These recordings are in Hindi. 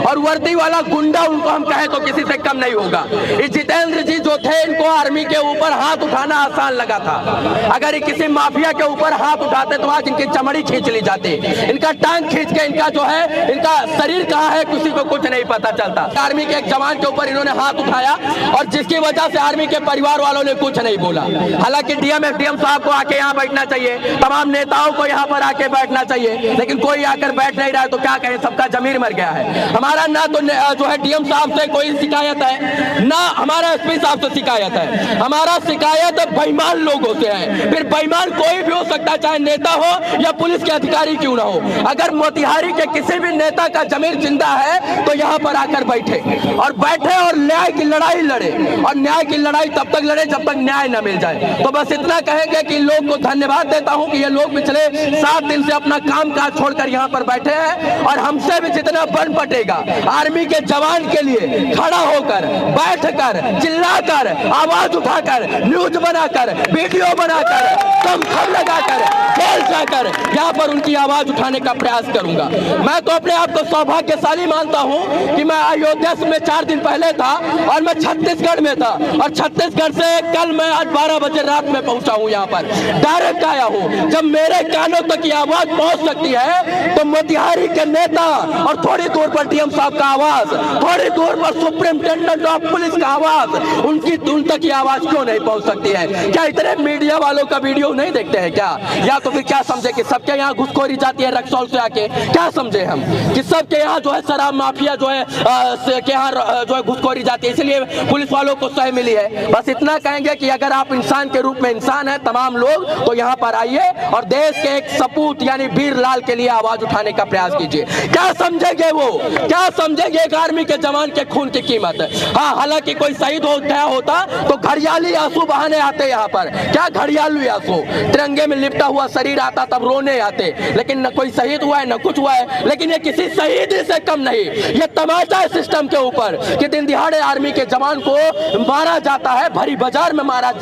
और वर्दी वाला गुंडा उनको हम कहें तो किसी से कम नहीं होगा। इस जितेंद्र जी जो थे, इनको आर्मी के ऊपर हाथ उठाना आसान लगा था। अगर किसी माफिया के ऊपर हाथ उठाते तो आज इनकी चमड़ी खींच ली जाती, इनका टांग खींच के इनका जो है, इनका शरीर कहाँ है किसी को कुछ नहीं पता चलता। आर्मी के एक जवान के ऊपर इन्होंने हाथ उठाया और जिसकी वजह से आर्मी के परिवार वालों ने कुछ नहीं बोला। हालांकि डीएम एसडीएम साहब को आके यहाँ बैठना चाहिए, तमाम नेताओं को यहाँ पर आके बैठना चाहिए, लेकिन कोई आकर बैठ नहीं रहा है। तो क्या कहें, सबका जमीर मर गया है। हमारा ना तो जो है डीएम साहब से कोई शिकायत है, ना हमारा एसपी साहब से शिकायत है। हमारा शिकायत बेईमान लोगों से है। फिर बेईमान कोई भी हो सकता है, चाहे नेता हो या पुलिस के अधिकारी क्यों ना हो। अगर मोतिहारी के किसी भी नेता का जमीर जिंदा है तो यहाँ पर आकर बैठे और न्याय की लड़ाई लड़े, और न्याय की लड़ाई तब तक लड़े जब तक न्याय न मिल जाए। तो बस इतना कहेंगे कि लोग को धन्यवाद देता हूँ कि ये लोग पिछले 7 दिन से अपना काम काज छोड़कर यहाँ पर बैठे हैं, और हमसे भी जितना बन पटेगा आर्मी के जवान के लिए खड़ा होकर, बैठकर, चिल्लाकर, आवाज उठाकर, न्यूज बनाकर, वीडियो बनाकर, दम लगाकर, जेल जाकर यहाँ पर उनकी आवाज उठाने का प्रयास करूंगा। मैं तो अपने आप को सौभाग्यशाली मानता हूँ कि मैं अयोध्या में 4 दिन पहले था और मैं छत्तीसगढ़ में था, और छत्तीसगढ़ से कल मैं आज 12 बजे रात में पहुंचा हूँ यहाँ पर, डायरेक्ट आया हूँ। जब मेरे कानों तक ये आवाज पहुंच सकती है तो मोतिहारी के नेता और थोड़ी दूर पर डीएम साहब का आवाज, थोड़ी दूर पर सुप्रिंटेंडेंट ऑफ पुलिस का आवाज, उन तक ये आवाज क्यों नहीं पहुंच सकती है? क्या इतने मीडिया वालों का वीडियो नहीं देखते हैं क्या? या तो फिर क्या समझे कि सबके यहाँ घुसखोरी जाती है रक्सौल से आके? क्या समझे हम कि सबके यहाँ जो है शराब माफिया जो है के यहाँ जो है घुसखोरी जाती है, इसलिए पुलिस वालों को सह मिली है? बस इतना कहेंगे कि अगर आप इंसान के रूप में इंसान है तमाम लोग, तो यहाँ पर आइए और देश के एक सपूत यानी वीर लाल के लिए आवाज उठाने का प्रयास कीजिए। क्या समझेंगे वो, क्या समझेंगे एक आर्मी के जवान के खून की कीमत? हाँ, हालांकि कोई शहीद हो गया होता तो घड़ियाली आंसू बहाने आते यहाँ पर। क्या घड़ियाली आंसू? तिरंगे में लिपटा हुआ शरीर आता तब रोने आते, लेकिन न कोई शहीद हुआ है न कुछ हुआ है। लेकिन ये किसी शहीद से कम नहीं, ये तमाचा है सिस्टम के ऊपर कि दिन दिहाड़े आर्मी के जवान को मारा जाता है, भरी बाजार में मारा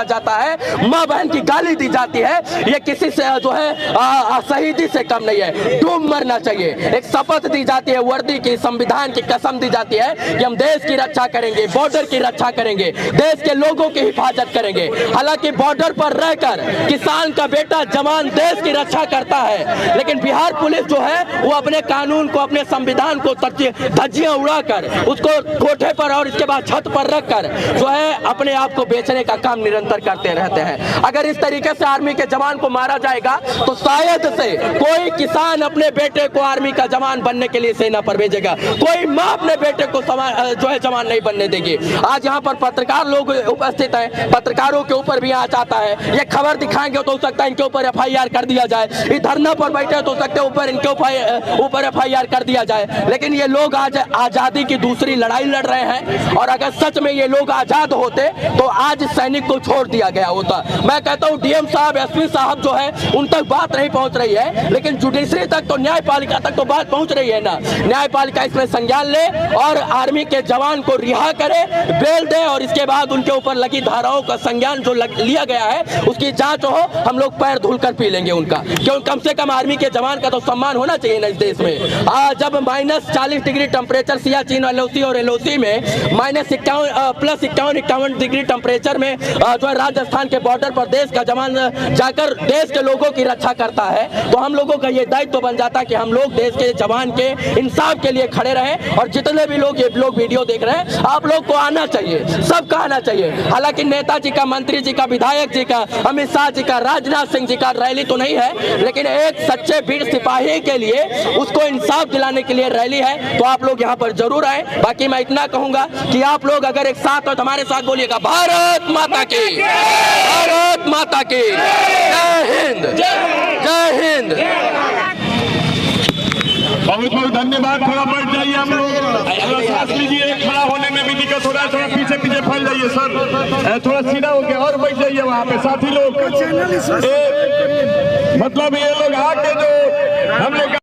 जाता है, माँ बहन की गाली दी जाती है। ये किसी से जो है शहीदी से कम नहीं है। डूब मरना चाहिए। एक शपथ दी जाती है, वर्दी की, संविधान की कसम दी जाती है कि हम देश की रक्षा करेंगे, बॉर्डर की रक्षा करेंगे, देश के लोगों की हिफाजत करेंगे। हालांकि बॉर्डर पर रहकर किसान का बेटा जवान देश की रक्षा करता है, लेकिन बिहार पुलिस जो है वो अपने कानून को, अपने संविधान को धज्जियां उड़ाकर उसको कोठे पर और इसके बाद छत पर रखकर जो है अपने आप को बेचने का काम निरंतर करते रहते हैं। अगर इस तरीके से आर्मी के जवान को मारा जाएगा तो शायद से कोई किसान अपने बेटे को आर्मी का जवान बनने के लिए सेना पर भेजेगा, कोई माँ अपने बेटे को जो है जवान नहीं बनने देगी। आज यहाँ पर पत्रकार लोग उपस्थित हैं, पत्रकारों के ऊपर भी आज आता है, ये खबर दिखाएंगे तो हो सकता है इनके ऊपर FIR कर दिया जाए, ये धरना पर बैठे तो हो सकता है ऊपर इनके ऊपर FIR कर दिया जाए। लेकिन ये लोग आज आजादी की दूसरी लड़ाई लड़ रहे हैं, और अगर सच में ये लोग आजाद होते तो आज सैनिक को छोड़ दिया गया होता। मैं कहता हूँ डीएम साहब, एसपी साहब जो है उन तक बात नहीं पहुंच रही है, लेकिन जुडिशरी तक तो, न्यायपालिका तक तो बात पहुंच रही है ना। न्यायपालिका इसमें संज्ञान ले और आर्मी के जवान को रिहा करे, बेल दे, और इसके बाद उनके ऊपर लगी धाराओं का संज्ञान जो लिया गया है उसकी जांच हो। हम लोग पैर धुलकर पी लेंगे उनका, क्यों? कम से कम आर्मी के जवान का तो सम्मान होना चाहिए ना इस देश में। जब -40 डिग्री टेम्परेचर सियाचिन LOC और LOC में +51 डिग्री टेम्परेचर में जो है राजस्थान के बॉर्डर पर देश का जवान जाकर देश के लोगों की रक्षा करता है, तो हम लोगों का ये दायित्व बन जाता है कि हम लोग देश के जवान के इंसाफ के लिए खड़े रहें। और जितने भी लोग ये वीडियो देख रहे हैं, आप लोग को आना चाहिए, सबका आना चाहिए। हालांकि नेताजी का, मंत्री जी का, विधायक जी का, अमित शाह जी का, राजनाथ सिंह जी का रैली तो नहीं है, लेकिन एक सच्चे वीर सिपाही के लिए उसको इंसाफ दिलाने के लिए रैली है। तो आप लोग यहाँ पर जरूर आए। बाकी मैं इतना कहूंगा कि आप लोग अगर एक साथ हो तो हमारे साथ बोलिएगा, भारत माता की, भारत माता की जय हिंद, जय हिंद। बहुत बहुत धन्यवाद। थोड़ा बैठ जाइए, हम लोग थोड़ा सांस लीजिए, खड़ा होने में भी दिक्कत हो रहा है, थोड़ा पीछे पीछे फैल जाइए सर, थोड़ा सीधा होके और बैठ जाइए वहाँ पे। साथी लोग मतलब ये लोग आके जो हम लोग